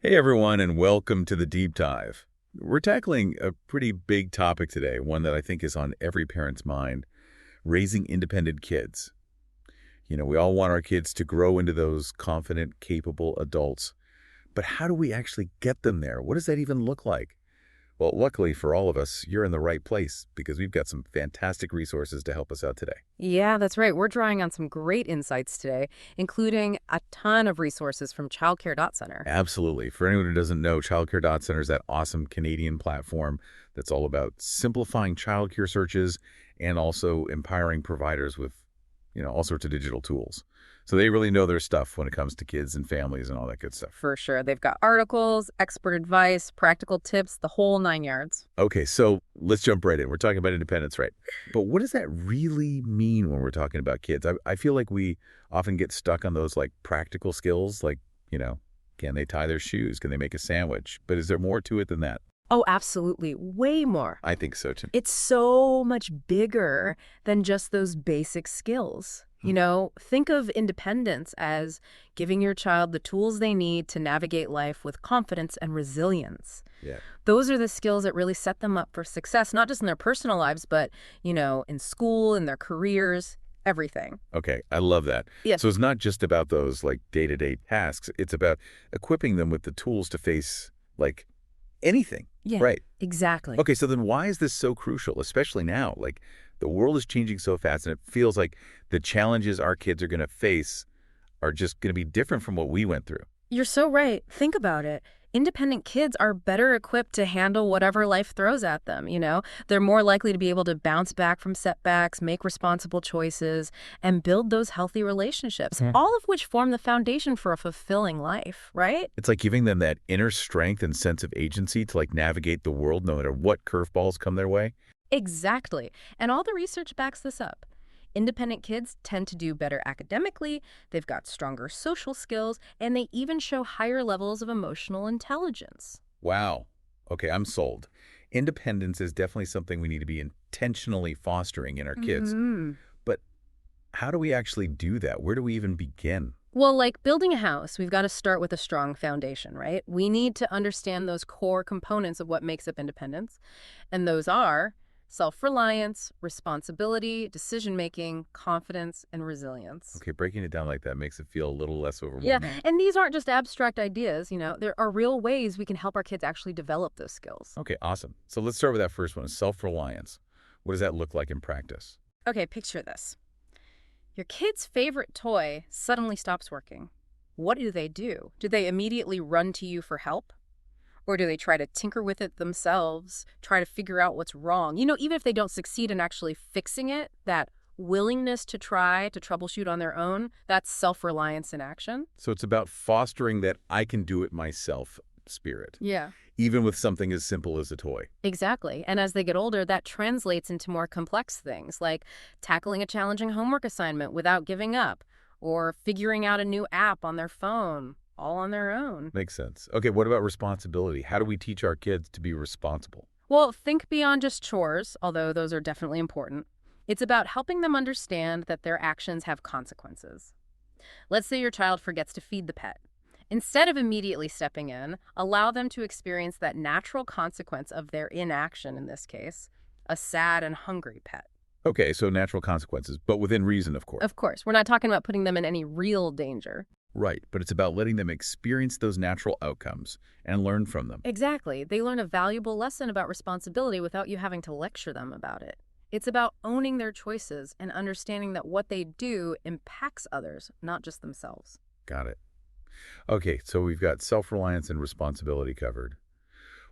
Hey everyone, and welcome to the Deep Dive. We're tackling a pretty big topic today, one that I think is on every parent's mind, raising independent kids. We all want our kids to grow into those confident, capable adults. But how do we actually get them there? What does that even look like? Well, luckily for all of us, you're in the right place because we've got some fantastic resources to help us out today. Yeah, that's right. We're drawing on some great insights today, including a ton of resources from childcare.center. Absolutely. For anyone who doesn't know, Childcare.Center is that awesome Canadian platform that's all about simplifying childcare searches and also empowering providers with, all sorts of digital tools. So they really know their stuff when it comes to kids and families and all that good stuff. For sure. They've got articles, expert advice, practical tips, the whole nine yards. Okay, so let's jump right in. We're talking about independence, right? But what does that really mean when we're talking about kids? I feel like we often get stuck on those practical skills, can they tie their shoes? Can they make a sandwich? But is there more to it than that? Oh, absolutely. Way more. I think so too. It's so much bigger than just those basic skills. Think of independence as giving your child the tools they need to navigate life with confidence and resilience. Yeah. Those are the skills that really set them up for success, not just in their personal lives, but, in school, in their careers, everything. Okay, I love that. Yeah. So it's not just about those day-to-day tasks. It's about equipping them with the tools to face anything. Yeah, Right. exactly. Okay, so then why is this so crucial, especially now? The world is changing so fast, and it feels like the challenges our kids are going to face are just going to be different from what we went through. You're so right. Think about it. Independent kids are better equipped to handle whatever life throws at them. They're more likely to be able to bounce back from setbacks, make responsible choices, and build those healthy relationships, all of which form the foundation for a fulfilling life, right? It's like giving them that inner strength and sense of agency to navigate the world no matter what curveballs come their way. Exactly. And all the research backs this up. Independent kids tend to do better academically, they've got stronger social skills, and they even show higher levels of emotional intelligence. Wow. Okay, I'm sold. Independence is definitely something we need to be intentionally fostering in our kids. But how do we actually do that? Where do we even begin? Well, like building a house, we've got to start with a strong foundation, right? We need to understand those core components of what makes up independence, and those are self-reliance, responsibility, decision-making, confidence, and resilience. Okay, breaking it down like that makes it feel a little less Yeah, overwhelming. and these aren't just abstract ideas. There are real ways we can help our kids actually develop those skills. Okay, awesome. So let's start with that first one, self-reliance. What does that look like in practice? Okay, picture this. Your kid's favorite toy suddenly stops working. What do? Do they immediately run to you for help? Or do they try to tinker with it themselves, try to figure out what's wrong? Even if they don't succeed in actually fixing it, that willingness to try to troubleshoot on their own, that's self-reliance in action. So it's about fostering that I can do it myself spirit, Yeah. even with something as simple as a toy. Exactly. And as they get older, that translates into more complex things, like tackling a challenging homework assignment without giving up, or figuring out a new app on their phone, all on their own. Makes sense. Okay, what about responsibility? How do we teach our kids to be responsible? Well, think beyond just chores, although those are definitely important. It's about helping them understand that their actions have consequences. Let's say your child forgets to feed the pet. Instead of immediately stepping in, allow them to experience that natural consequence of their inaction in this case, a sad and hungry pet. Okay, so natural consequences, but within reason, of course. Of course, we're not talking about putting them in any real danger. Right, but it's about letting them experience those natural outcomes and learn from them. Exactly. They learn a valuable lesson about responsibility without you having to lecture them about it. It's about owning their choices and understanding that what they do impacts others, not just themselves. Got it. Okay, so we've got self-reliance and responsibility covered.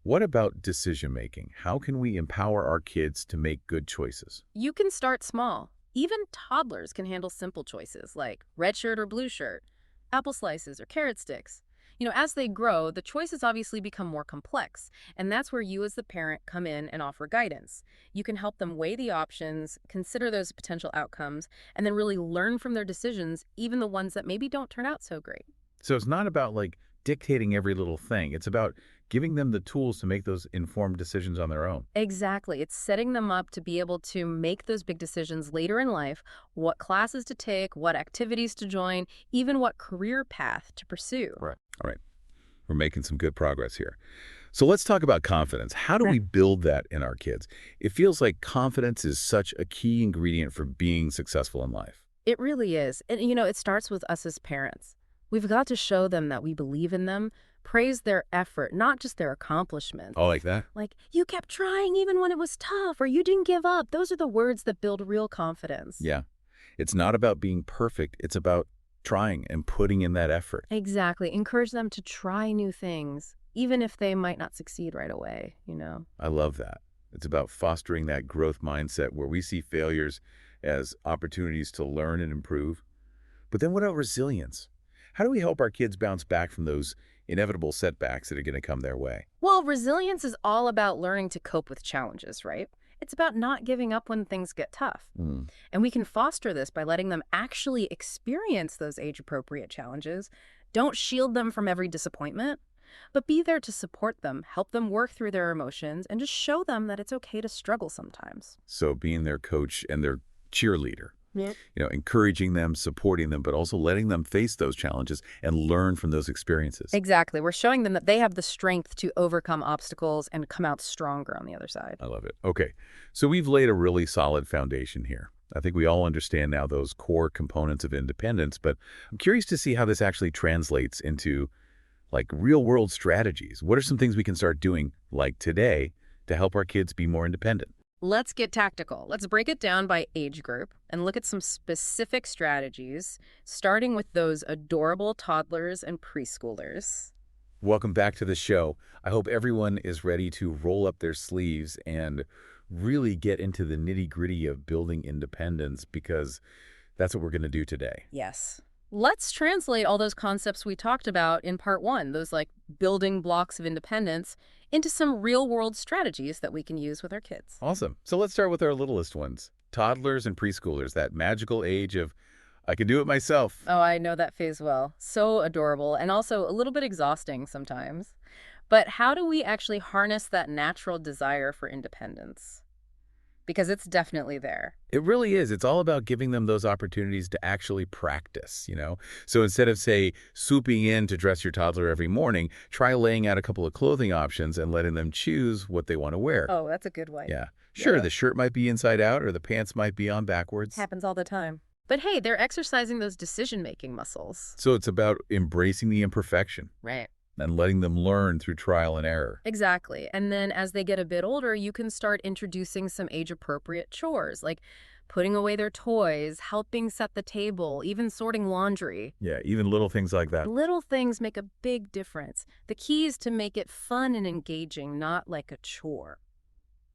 What about decision-making? How can we empower our kids to make good choices? You can start small. Even toddlers can handle simple choices like red shirt or blue shirt, apple slices or carrot sticks. As they grow, the choices obviously become more complex, and that's where you as the parent come in and offer guidance. You can help them weigh the options, consider those potential outcomes, and then really learn from their decisions, even the ones that maybe don't turn out so great. So it's not about dictating every little thing. It's about giving them the tools to make those informed decisions on their own. Exactly. It's setting them up to be able to make those big decisions later in life, what classes to take, what activities to join, even what career path to pursue. Right. All right. We're making some good progress here. So let's talk about confidence. How do we build that in our kids? It feels like confidence is such a key ingredient for being successful in life. It really is. And, it starts with us as parents. We've got to show them that we believe in them, praise their effort, not just their accomplishments. Oh, like that? Like, you kept trying even when it was tough, or you didn't give up. Those are the words that build real confidence. Yeah. It's not about being perfect. It's about trying and putting in that effort. Exactly. Encourage them to try new things, even if they might not succeed right away. I love that. It's about fostering that growth mindset where we see failures as opportunities to learn and improve. But then what about resilience? How do we help our kids bounce back from those inevitable setbacks that are going to come their way? Well, resilience is all about learning to cope with challenges, right? It's about not giving up when things get tough. Mm. And we can foster this by letting them actually experience those age-appropriate challenges. Don't shield them from every disappointment, but be there to support them, help them work through their emotions, and just show them that it's okay to struggle sometimes. So being their coach and their cheerleader, Yeah. encouraging them, supporting them, but also letting them face those challenges and learn from those experiences. Exactly. We're showing them that they have the strength to overcome obstacles and come out stronger on the other side. I love it. Okay, so we've laid a really solid foundation here. I think we all understand now those core components of independence, but I'm curious to see how this actually translates into like real-world strategies. What are some things we can start doing like today to help our kids be more independent? Let's get tactical. Let's break it down by age group and look at some specific strategies, starting with those adorable toddlers and preschoolers. Welcome back to the show. I hope everyone is ready to roll up their sleeves and really get into the nitty-gritty of building independence because that's what we're going to do today. Yes. Let's translate all those concepts we talked about in part one, those like building blocks of independence, into some real-world strategies that we can use with our kids. Awesome. So let's start with our littlest ones, toddlers and preschoolers, that magical age of, I can do it myself. Oh, I know that phase well. So adorable and also a little bit exhausting sometimes. But how do we actually harness that natural desire for independence? Because it's definitely there. It really is. It's all about giving them those opportunities to actually practice. So instead of, say, swooping in to dress your toddler every morning, try laying out a couple of clothing options and letting them choose what they want to wear. Oh, that's a good one. Yeah. Sure, Yeah. the shirt might be inside out or the pants might be on backwards. Happens all the time. But hey, they're exercising those decision-making muscles. So it's about embracing the imperfection Right. and letting them learn through trial and error. Exactly. And then as they get a bit older, you can start introducing some age-appropriate chores, like putting away their toys, helping set the table, even sorting laundry. Yeah, even little things like that. Little things make a big difference. The key is to make it fun and engaging, not like a chore.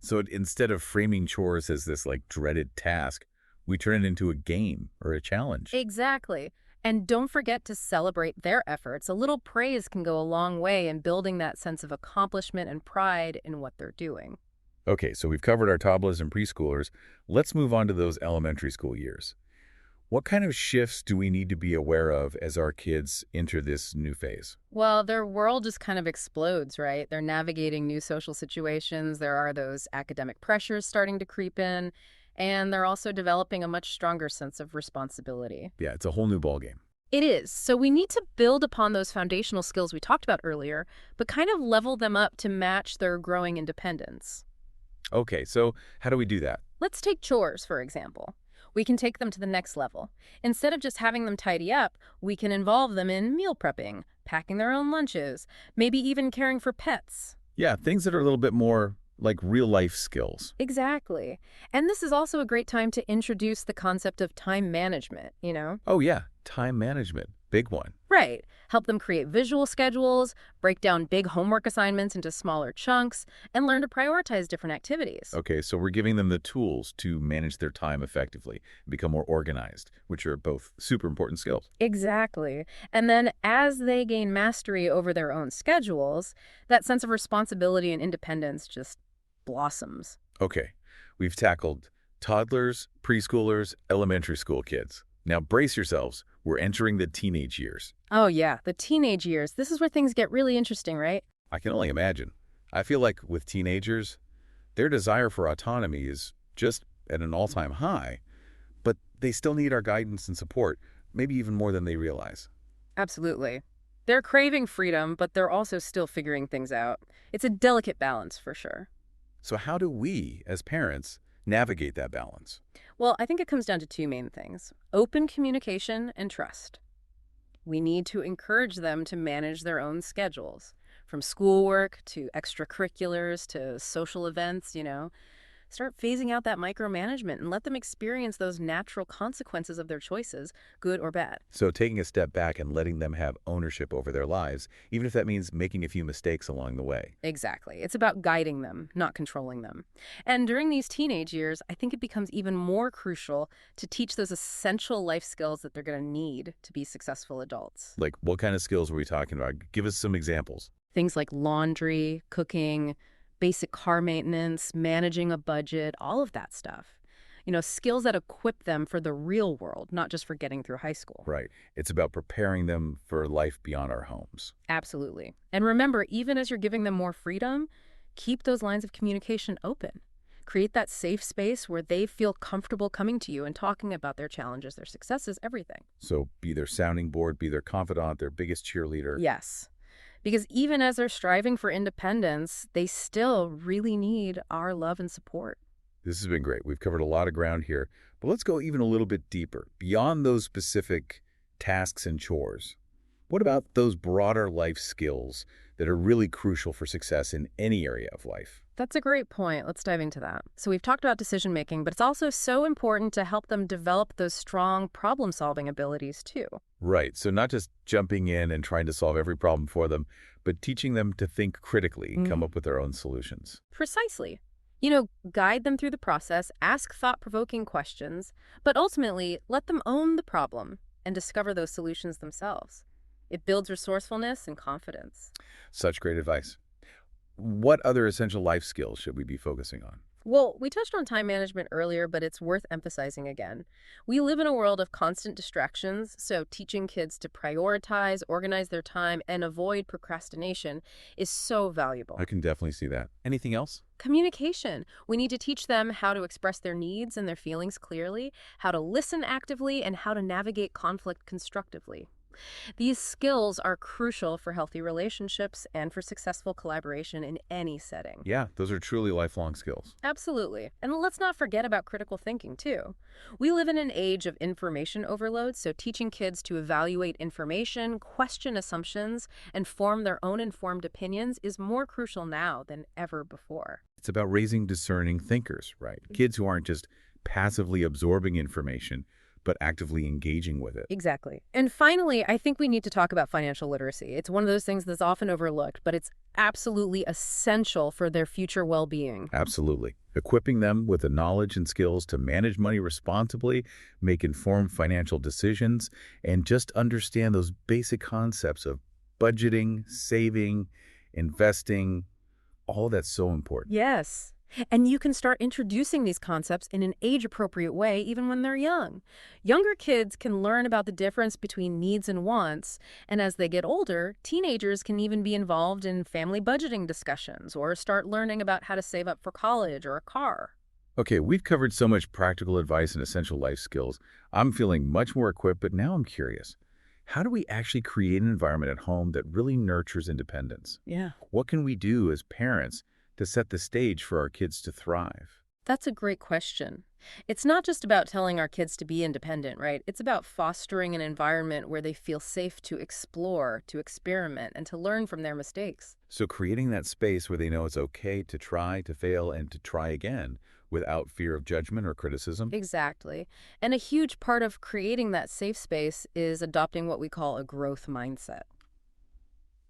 So instead of framing chores as this like dreaded task, we turn it into a game or a challenge. Exactly. And don't forget to celebrate their efforts. A little praise can go a long way in building that sense of accomplishment and pride in what they're doing. Okay, so we've covered our toddlers and preschoolers. Let's move on to those elementary school years. What kind of shifts do we need to be aware of as our kids enter this new phase? Well, their world just kind of explodes, right? They're navigating new social situations. There are those academic pressures starting to creep in. And they're also developing a much stronger sense of responsibility. Yeah, it's a whole new ballgame. It is. So we need to build upon those foundational skills we talked about earlier, but kind of level them up to match their growing independence. Okay, so how do we do that? Let's take chores, for example. We can take them to the next level. Instead of just having them tidy up, we can involve them in meal prepping, packing their own lunches, maybe even caring for pets. Yeah, things that are a little bit more like real-life skills. Exactly. And this is also a great time to introduce the concept of time management. Oh yeah, time management, big one. Right. Help them create visual schedules, break down big homework assignments into smaller chunks, and learn to prioritize different activities. Okay, so we're giving them the tools to manage their time effectively, become more organized, which are both super important skills. Exactly. And then as they gain mastery over their own schedules, that sense of responsibility and independence just blossoms. Okay, we've tackled toddlers, preschoolers, elementary school kids. Now brace yourselves. We're entering the teenage years. Oh yeah, the teenage years. This is where things get really interesting, right? I can only imagine. I feel like with teenagers, their desire for autonomy is just at an all-time high, but they still need our guidance and support, maybe even more than they realize. Absolutely. They're craving freedom, but they're also still figuring things out. It's a delicate balance for sure. So how do we, as parents, navigate that balance? Well, I think it comes down to two main things: open communication and trust. We need to encourage them to manage their own schedules, from schoolwork to extracurriculars to social events. Start phasing out that micromanagement and let them experience those natural consequences of their choices, good or bad. So taking a step back and letting them have ownership over their lives, even if that means making a few mistakes along the way. Exactly. It's about guiding them, not controlling them. And during these teenage years, I think it becomes even more crucial to teach those essential life skills that they're going to need to be successful adults. Like, what kind of skills are we talking about? Give us some examples. Things like laundry, cooking, basic car maintenance, managing a budget, all of that stuff. Skills that equip them for the real world, not just for getting through high school. Right. It's about preparing them for life beyond our homes. Absolutely. And remember, even as you're giving them more freedom, keep those lines of communication open. Create that safe space where they feel comfortable coming to you and talking about their challenges, their successes, everything. So be their sounding board, be their confidant, their biggest cheerleader. Yes. Because even as they're striving for independence, they still really need our love and support. This has been great. We've covered a lot of ground here, but let's go even a little bit deeper, beyond those specific tasks and chores. What about those broader life skills that are really crucial for success in any area of life? That's a great point. Let's dive into that. So we've talked about decision making, but it's also so important to help them develop those strong problem-solving abilities too. Right. So not just jumping in and trying to solve every problem for them, but teaching them to think critically and come up with their own solutions. Precisely. Guide them through the process, ask thought-provoking questions, but ultimately let them own the problem and discover those solutions themselves. It builds resourcefulness and confidence. Such great advice. What other essential life skills should we be focusing on? Well, we touched on time management earlier, but it's worth emphasizing again. We live in a world of constant distractions, so teaching kids to prioritize, organize their time, and avoid procrastination is so valuable. I can definitely see that. Anything else? Communication. We need to teach them how to express their needs and their feelings clearly, how to listen actively, and how to navigate conflict constructively. These skills are crucial for healthy relationships and for successful collaboration in any setting. Yeah, those are truly lifelong skills. Absolutely. And let's not forget about critical thinking, too. We live in an age of information overload, so teaching kids to evaluate information, question assumptions, and form their own informed opinions is more crucial now than ever before. It's about raising discerning thinkers, right? Kids who aren't just passively absorbing information, but actively engaging with it. Exactly. And finally, I think we need to talk about financial literacy. It's one of those things that's often overlooked, but it's absolutely essential for their future well-being. Absolutely. Equipping them with the knowledge and skills to manage money responsibly, make informed financial decisions, and just understand those basic concepts of budgeting, saving, investing, all that's so important. Yes. And you can start introducing these concepts in an age-appropriate way even when they're young. Younger kids can learn about the difference between needs and wants, and as they get older, teenagers can even be involved in family budgeting discussions or start learning about how to save up for college or a car. Okay, we've covered so much practical advice and essential life skills. I'm feeling much more equipped, but now I'm curious. How do we actually create an environment at home that really nurtures independence? Yeah. What can we do as parents to set the stage for our kids to thrive? That's a great question. It's not just about telling our kids to be independent, right? It's about fostering an environment where they feel safe to explore, to experiment, and to learn from their mistakes. So creating that space where they know it's okay to try, to fail, and to try again without fear of judgment or criticism? Exactly. And a huge part of creating that safe space is adopting what we call a growth mindset.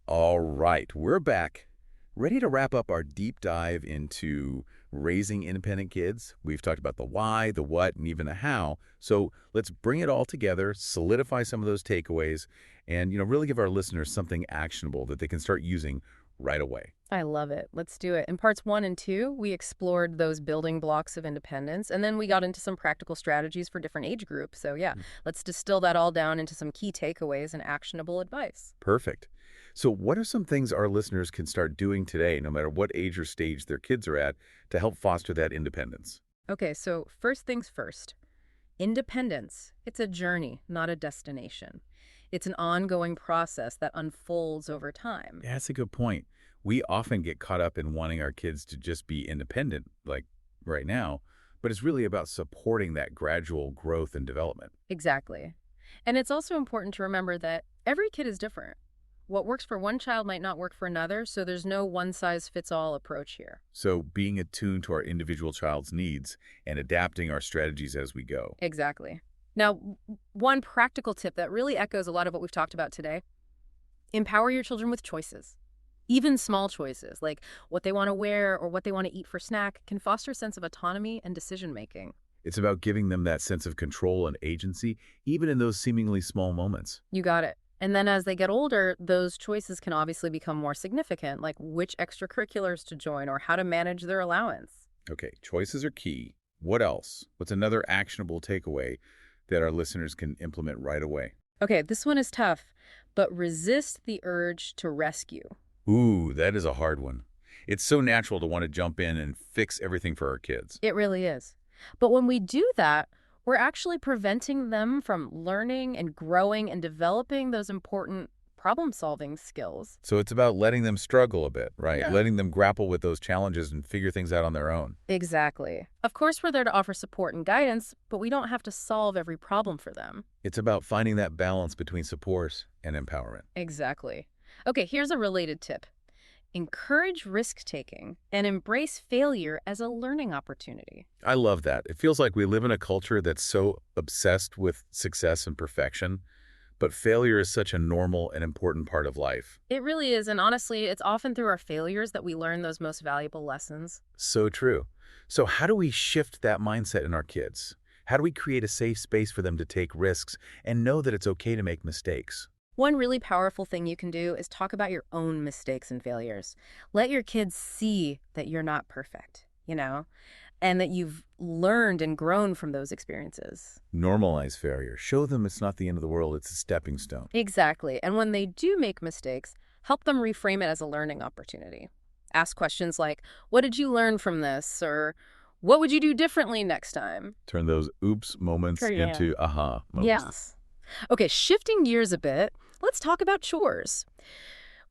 All right, we're back. Ready to wrap up our deep dive into raising independent kids? We've talked about the why, the what, and even the how. So let's bring it all together, solidify some of those takeaways, and really give our listeners something actionable that they can start using right away. I love it. Let's do it. In parts 1 and 2, we explored those building blocks of independence, and then we got into some practical strategies for different age groups. So yeah, let's distill that all down into some key takeaways and actionable advice. Perfect. So what are some things our listeners can start doing today, no matter what age or stage their kids are at, to help foster that independence? Okay, so first things first. Independence. It's a journey, not a destination. It's an ongoing process that unfolds over time. Yeah, that's a good point. We often get caught up in wanting our kids to just be independent, like right now, but it's really about supporting that gradual growth and development. Exactly. And it's also important to remember that every kid is different. What works for one child might not work for another, so there's no one-size-fits-all approach here. So being attuned to our individual child's needs and adapting our strategies as we go. Exactly. Now, one practical tip that really echoes a lot of what we've talked about today: empower your children with choices. Even small choices, like what they want to wear or what they want to eat for snack, can foster a sense of autonomy and decision-making. It's about giving them that sense of control and agency, even in those seemingly small moments. You got it. And then as they get older, those choices can obviously become more significant, like which extracurriculars to join or how to manage their allowance. Okay, choices are key. What else? What's another actionable takeaway that our listeners can implement right away? Okay, this one is tough, but resist the urge to rescue. Ooh, that is a hard one. It's so natural to want to jump in and fix everything for our kids. It really is. But when we do that, we're actually preventing them from learning and growing and developing those important problem-solving skills. So it's about letting them struggle a bit, right? Yeah. Letting them grapple with those challenges and figure things out on their own. Exactly. Of course, we're there to offer support and guidance, but we don't have to solve every problem for them. It's about finding that balance between support and empowerment. Exactly. Okay, here's a related tip. Encourage risk-taking and embrace failure as a learning opportunity. I love that. It feels like we live in a culture that's so obsessed with success and perfection, but failure is such a normal and important part of life. It really is, and honestly, it's often through our failures that we learn those most valuable lessons. So true. So how do we shift that mindset in our kids? How do we create a safe space for them to take risks and know that it's okay to make mistakes? One really powerful thing you can do is talk about your own mistakes and failures. Let your kids see that you're not perfect, and that you've learned and grown from those experiences. Normalize failure. Show them it's not the end of the world, it's a stepping stone. Exactly. And when they do make mistakes, help them reframe it as a learning opportunity. Ask questions like, what did you learn from this? Or what would you do differently next time? Turn those oops moments Sure, yeah. into aha moments. Yes. Okay, shifting gears a bit, let's talk about chores.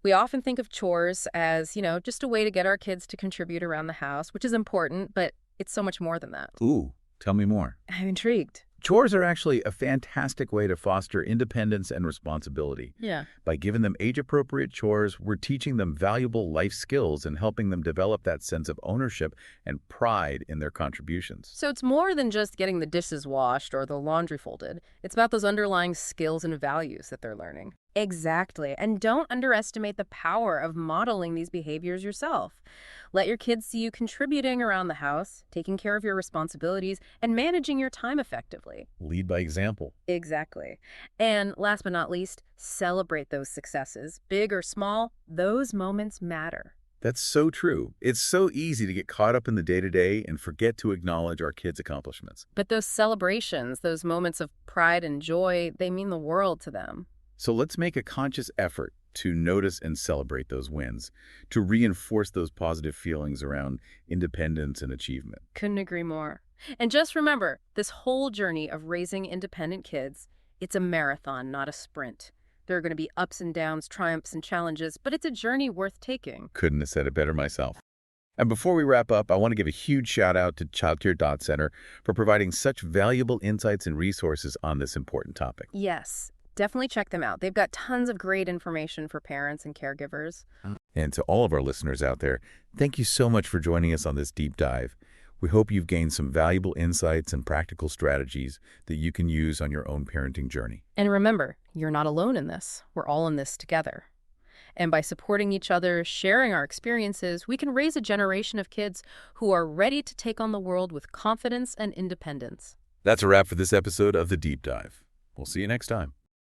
We often think of chores as, just a way to get our kids to contribute around the house, which is important, but it's so much more than that. Ooh, tell me more. I'm intrigued. Chores are actually a fantastic way to foster independence and responsibility. Yeah. By giving them age-appropriate chores, we're teaching them valuable life skills and helping them develop that sense of ownership and pride in their contributions. So it's more than just getting the dishes washed or the laundry folded. It's about those underlying skills and values that they're learning. Exactly. And don't underestimate the power of modeling these behaviors yourself. Let your kids see you contributing around the house, taking care of your responsibilities, and managing your time effectively. Lead by example. Exactly. And last but not least, celebrate those successes. Big or small, those moments matter. That's so true. It's so easy to get caught up in the day-to-day and forget to acknowledge our kids' accomplishments. But those celebrations, those moments of pride and joy, they mean the world to them. So let's make a conscious effort to notice and celebrate those wins, to reinforce those positive feelings around independence and achievement. Couldn't agree more. And just remember, this whole journey of raising independent kids, it's a marathon, not a sprint. There are going to be ups and downs, triumphs and challenges, but it's a journey worth taking. Couldn't have said it better myself. And before we wrap up, I want to give a huge shout out to Child Care Dot Center for providing such valuable insights and resources on this important topic. Yes. Definitely check them out. They've got tons of great information for parents and caregivers. And to all of our listeners out there, thank you so much for joining us on this deep dive. We hope you've gained some valuable insights and practical strategies that you can use on your own parenting journey. And remember, you're not alone in this. We're all in this together. And by supporting each other, sharing our experiences, we can raise a generation of kids who are ready to take on the world with confidence and independence. That's a wrap for this episode of The Deep Dive. We'll see you next time.